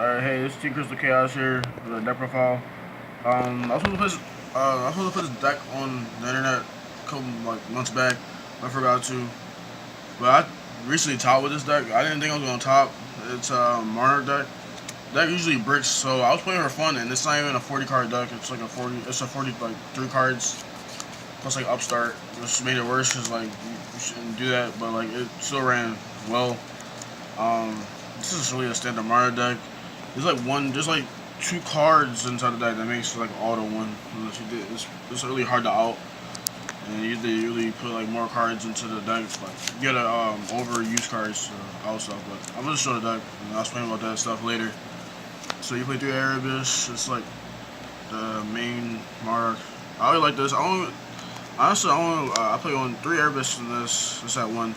Hey, it's T Crystal Chaos here with a deck profile. I was supposed to put this deck on the internet a couple months back. I forgot to, but I recently topped with this deck. I didn't think I was gonna top. It's a monarch deck. Deck usually bricks, so I was playing for fun, and it's not even a 40 card deck. It's like a 40. It's a 40 like 3 cards plus like upstart. Which made it worse because like you shouldn't do that, but like it still ran well. Um, this is really a standard Mario deck. There's like 2 cards inside the deck that makes like auto one. Unless you did, it's really hard to out, and you really put like more cards into the deck. Like you gotta overuse cards to out stuff. But I'm gonna show the deck, and I'll explain about that stuff later. So you play 3 Erebus. It's like the main monarch. I really like this. I play on 3 Erebus in this. This at one.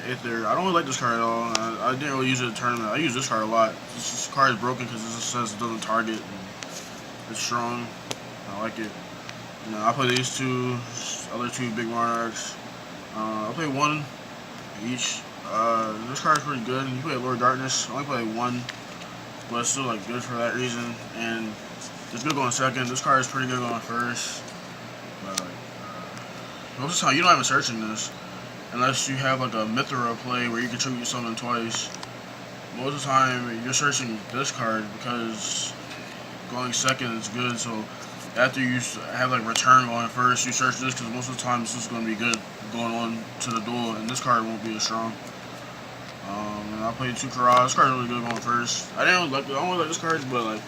Aether. I don't really like this card at all. I didn't really use it in the tournament. I use this card a lot. This card is broken because it just says it doesn't target. And it's strong. I like it. I play these other two big monarchs. I play one each. This card is pretty good. You play Lord Darkness. I only play one, but it's still like good for that reason. And it's good going second. This card is pretty good going first. But most of the time, you don't even searching this. Unless you have like a Mithra play where you contribute something twice. Most of the time you're searching this card because going second is good, so after you have like return going first, you search this because most of the time this is going to be good going on to the duel, and this card won't be as strong. And I played 2 Kara. This card is really good going first. I don't really like this card, but like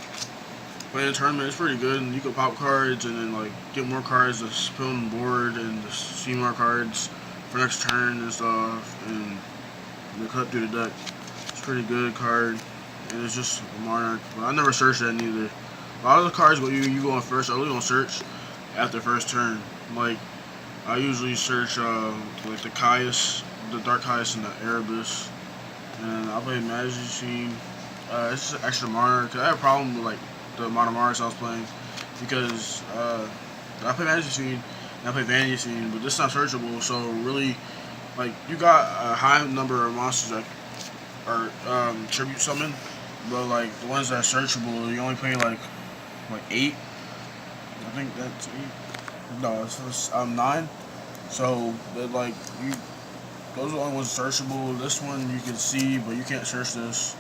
playing a tournament it's pretty good, and you can pop cards and then like get more cards to put on the board and to see more cards for next turn and stuff, and they cut through the deck. It's a pretty good card, and it's just a monarch. But I never searched that neither. A lot of the cards you going first, I really don't search after first turn. Like I usually search like the Caius, the Dark Caius, and the Erebus. And I play Magician. It's just extra monarch. I had a problem with like the amount of monarchs I was playing because I play Magician. I play Vanity Scene, but this is not searchable, so really, like, you got a high number of monsters that are tribute summon, but like the ones that are searchable, you only play like 8. I think that's 8. No, it's 9. So like those are the only ones searchable. This one you can see, but you can't search this.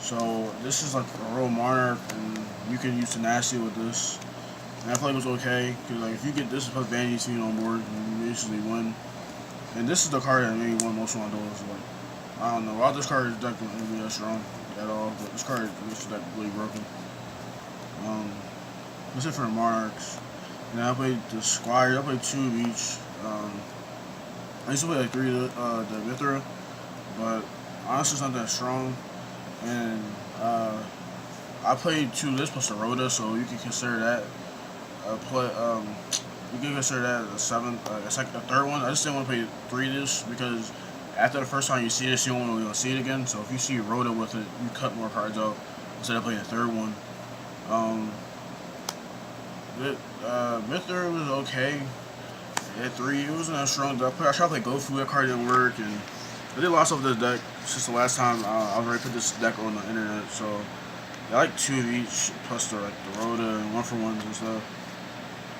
So this is like a real monarch, and you can use tenacity with this. And I feel like it was okay, because like, if you get this plus Vanity Scene on board, you usually win. And this is the card that made me win most of my duels. Like, I don't know, without this card, this deck wouldn't be that strong at all, but this card makes the deck really broken. That's it for the Monarchs. And I played the Squires, I played 2 of each. I used to play like 3 of the Mithra, but honestly it's not that strong. And I played 2 of this plus the Rhoda, so you can consider that you can consider that a 7th, a 3rd one. I just didn't want to play 3 of this because after the first time you see this, you don't really want to see it again. So if you see Rhoda with it, you cut more cards out instead of playing a 3rd one. Mithra was okay. At 3, it wasn't that strong. I tried to play Gofu, that card didn't work, and I did a lot of stuff with this deck. Since the last time I already put this deck on the internet, so I like 2 of each, plus the Rhoda and 1-for-1s and stuff.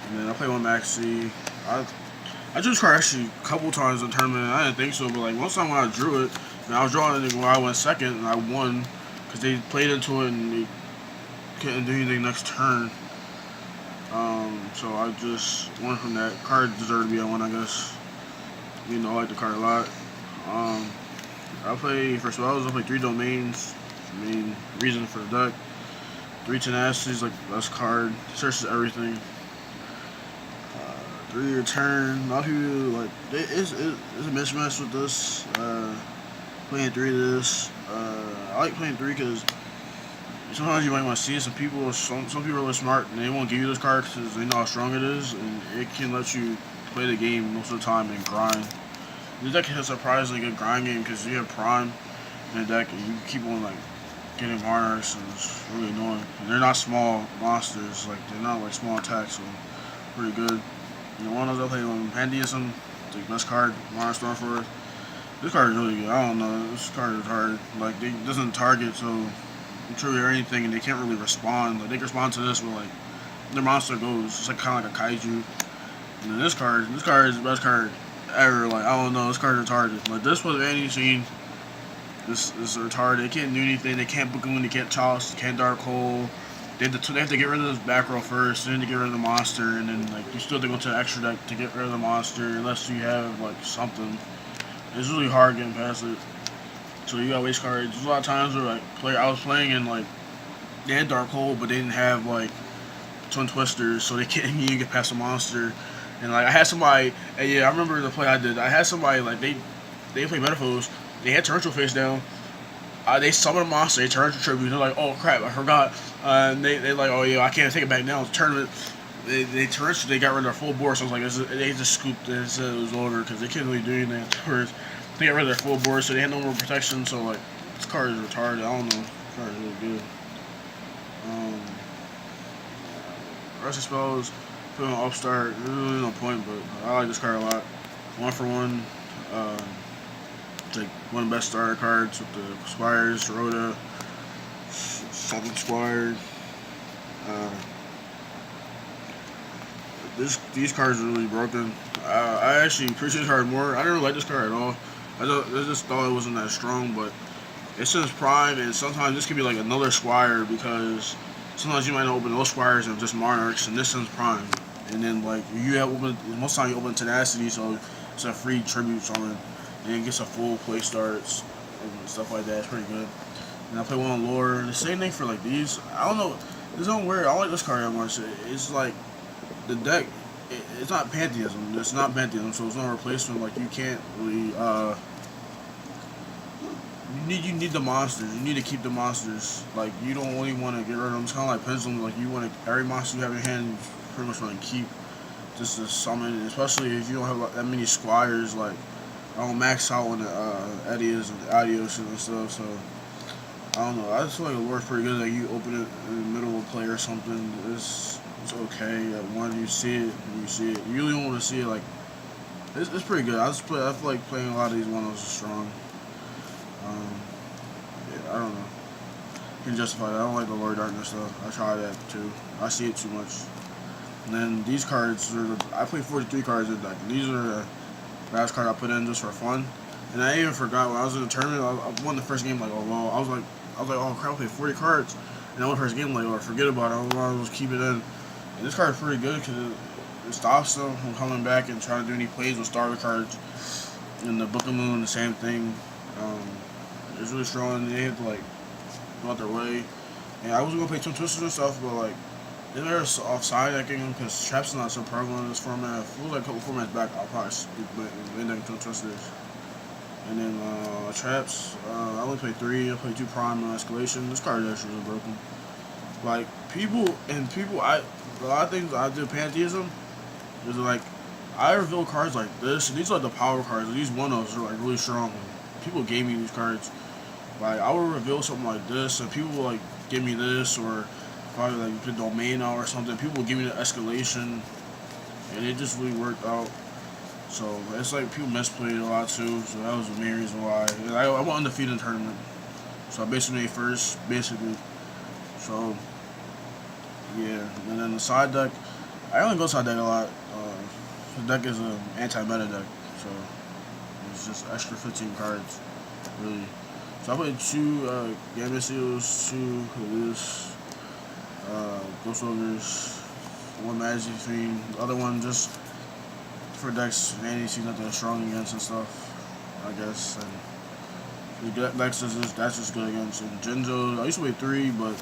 And then I play 1 Maxi. I drew this card actually a couple times in the tournament. I didn't think so, but like most time when I drew it, and I was drawing it when I went second, and I won because they played into it and they couldn't do anything next turn. So I just won from that. Card deserved to be at 1, I guess. I like the card a lot. I play for spells. I play 3 domains. Main reason for the deck. 3 tenacities, like best card. Searches everything. 3 return. A lot of people like it's a mismatch with this. Playing 3 of this. I like playing 3 because sometimes you might want to see it. Some people are really smart and they won't give you this card because they know how strong it is, and it can let you play the game most of the time and grind. This deck has a surprisingly good grind game because you have Prime in the deck and you keep on like getting monarchs, and it's really annoying. And they're not small monsters, like they're not like small attacks, so pretty good. One of those I play on Pantheism, the best card, Monarch Stormforth. This card is really good. I don't know, this card is hard. Like it doesn't target, so tribute or anything, and they can't really respond. Like they can respond to this, but like their monster goes. It's like kind of like a kaiju. And then this card is the best card ever. Like I don't know, this card is retarded. Like this was any scene. This is retarded. They can't do anything. They can't book them. They can't toss. They can't dark hole. They have to get rid of this back row first, then to get rid of the monster, and then like you still have to go to the extra deck to get rid of the monster unless you have like something. It's really hard getting past it. So you got waste cards. There's a lot of times where I was playing and like they had dark hole, but they didn't have like twin twisters, so they can't even get past the monster. And like I had somebody, and yeah, I remember the play I did. I had somebody like they played Metaphors. They had torrential face down. They summoned a monster. They turned to tribute. They're like, oh crap, I forgot. And they like, oh yeah, I can't take it back now. It's tournament. They torrential. They got rid of their full board. So I was like, they just scooped it and said it was over because they couldn't really do anything afterwards. They got rid of their full board, so they had no more protection. So like, this card is retarded. I don't know. This card is really good. Rest of spells, put on upstart. There's really no point, but I like this card a lot. 1-for-1. It's like one of the best starter cards with the Squires, Rhoda, Southern Squire. These cards are really broken. I actually appreciate this card more. I didn't really like this card at all. I just thought it wasn't that strong, but it's in its prime, and sometimes this could be like another Squire because sometimes you might not open those Squires and just Monarchs, and this is prime. And then like you have open most time you open Tenacity, so it's a free tribute summon, and it gets a full play starts and stuff like that. It's pretty good. And I play one on Lore. The same thing for like these. I don't know. This don't weird. I don't like this card that much. It's like the deck. It's not Pantheism. It's not Pantheism, so it's no replacement. Like you can't really. You need the monsters. You need to keep the monsters. Like you don't really want to get rid of them. It's kind of like Pendulum. Like you want to every monster you have in your hand, you pretty much want to keep just to summon. Especially if you don't have like, that many Squires. Like I don't max out on the Edias and the Adios and stuff. So I don't know. I just feel like the Lore's pretty good. Like you open it in the middle of play or something. It's okay. At one you see it, and you see it. You really don't want to see it. Like it's pretty good. I feel like playing a lot of these one-offs are strong. Yeah, I don't know. You can justify that. I don't like the Lord Darkness though. I try that too. I see it too much. And then these cards I play 43 cards in the deck. And these are the last card I put in just for fun. And I even forgot when I was in the tournament. I won the first game like, oh well. I was like, oh crap, I played 40 cards. And I won the first game like, oh forget about it. I was keep it in. And this card is pretty good because it stops them from coming back and trying to do any plays with starter cards. And the Book of Moon, the same thing. It's really strong. They have to like go out their way. And I was gonna play Twin Twisters and stuff, but like they're offside that game because Traps is not so prevalent in this format. If it was like a couple formats back, I'll probably end up Twin Twisters. And then Traps, I only played 3. I played 2 Prime and Escalation. This card is actually really broken. Like a lot of things I do Pantheism is like I reveal cards like this, and these are the power cards. These one-offs are like really strong. People gave me these cards. Like I would reveal something like this, and people will like give me this, or probably like the domain out or something. People will give me the escalation, and it just really worked out. So it's like people misplayed a lot too. So that was the main reason why. I went undefeated in the tournament, so I basically made first, basically. So yeah, and then the side deck, I only go side deck a lot. The deck is an anti-meta deck, so it's just extra 15 cards, really. So I played 2 Gambit Seals, 2 Halus, Ghost Ogres, 1 Magic Fiend, the other one just for decks Vanity seems nothing strong against and stuff, I guess. And the decks that's just good against. And Genjo, I used to play 3, but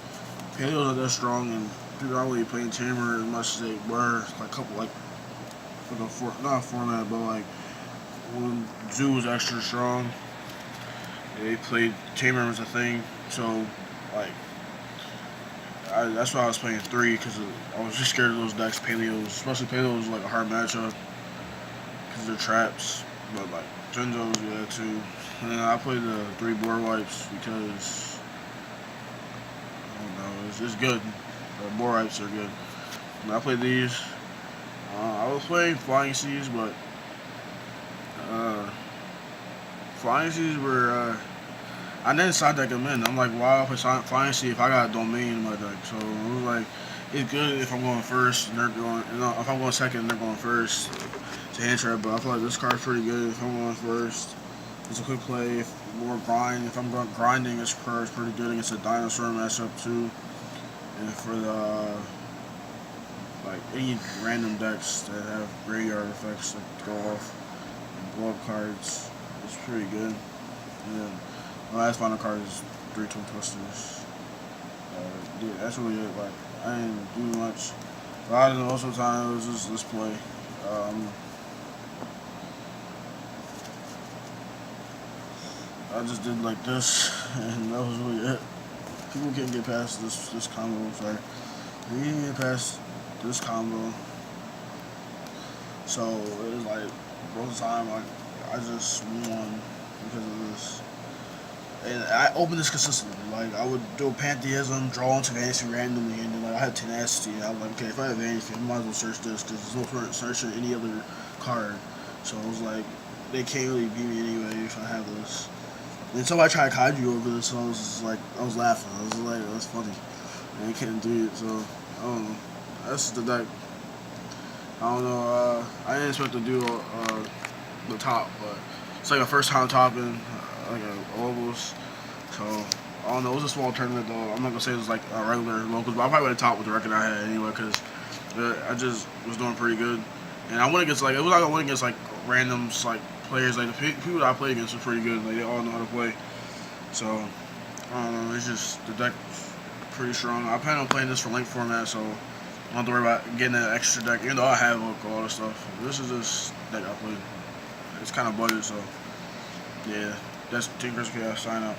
Paleos are that strong, and people aren't really playing Tamer as much as they were. Like a couple, like for the not format, but like when Zoo was extra strong. They played Tamer was a thing, so like that's why I was playing 3 because I was just scared of those decks. Paleos, especially Paleos, was like a hard matchup because they're traps. But like Genjo's, yeah, too. And then I played the 3 board wipes because I don't know, it's good. The board wipes are good. And I played these. I was playing Flying Seas, but Flying Seas were I didn't side deck him in. I'm like, why I play Fantasy if I got a domain in my deck? So it was like, it's good if I'm going first and they're going, if I'm going second and they're going first to hand trap. But I feel like this card's pretty good if I'm going first. It's a quick play. If more grind, if I'm going grinding, this card's pretty good against a dinosaur matchup too. And for the like any random decks that have graveyard effects that go off and blow up cards, it's pretty good. Yeah. My last final card is 3 Twin Twisters. Yeah, that's really it. Like, I didn't do much. A lot of the most of the time it was just this play. I just did like this, and that was really it. People can't get past this combo. Sorry, they can't get past this combo. So it was like most of the time, like I just won because of this. And I opened this consistently. Like I would do a pantheism, draw into fantasy randomly, and then like I had tenacity. And I was like, okay, if I have fantasy, I might as well search this because there's no point searching any other card. So I was like, they can't really beat me anyway if I have this. And somebody tried kaiju over this, so I was just like, I was laughing. I was like, that's funny. And they couldn't do it, so I don't know. That's the deck. I don't know. I didn't expect to do the top, but it's like a first time topping, like a ovals. So I don't know. It was a small tournament though. I'm not gonna say it was like a regular locals, but I probably would have topped with the record I had anyway, because I just was doing pretty good. And I went against like, it was like I went against like randoms, like players, like the people that I played against were pretty good. Like they all know how to play. So I don't know. It's just the deck pretty strong. I plan on playing this for link format, so I don't have to worry about getting an extra deck. Even though I have all this stuff, this is just deck I played. It's kind of budget, so yeah. That's Team Chris Chaos. Sign up.